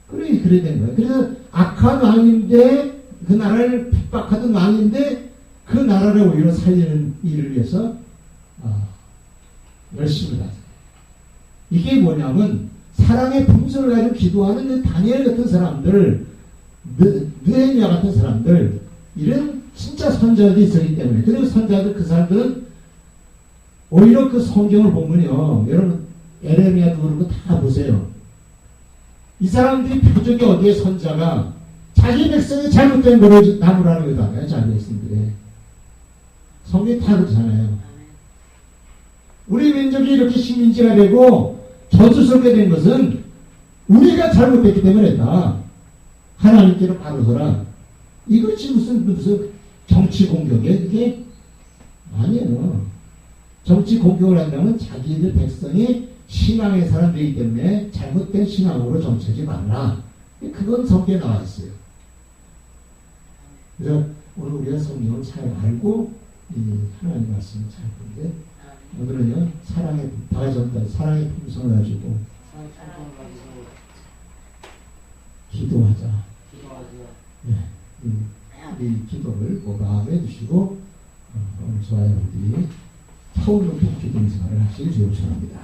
그래 된 거예요. 그래서 악한 왕인데, 그 나라를 핍박하던 왕인데 그 나라를 오히려 살리는 일을 위해서 열심히 하세요. 이게 뭐냐면 사랑의 품성을 가지고 기도하는 그 다니엘 같은 사람들, 느헤미야 같은 사람들, 이런 진짜 선자들이 있었기 때문에. 그리고 선자들, 그 사람들은 오히려 그 성경을 보면요, 여러분 에레미야도 그러고 다 보세요. 이 사람들이 표적이 어디에, 선자가 자기 백성이 잘못된 거를 나무라는 거잖아요. 자기 백성들이. 성경이 다 그렇잖아요. 우리 민족이 이렇게 식민지가 되고 저주스럽게 된 것은 우리가 잘못했기 때문에다. 하나님께로 바로 서라. 이것이 무슨 정치 공격이에요? 이게 아니에요. 정치 공격을 한다면 자기들 백성이 신앙의 사람들이기 때문에 잘못된 신앙으로 정치하지 말라. 그건 성경에 나와 있어요. 그래서 오늘 우리가 성경을 잘 알고 하나님 말씀을 잘 보는데, 오늘은요, 사랑의 품성을 가지고 기도하자. 네, 이 기도를 꼭 마음에 두시고 오늘 저와 여러분들이 처음 높은 기도 생활을 하시길 주옵소랍니다.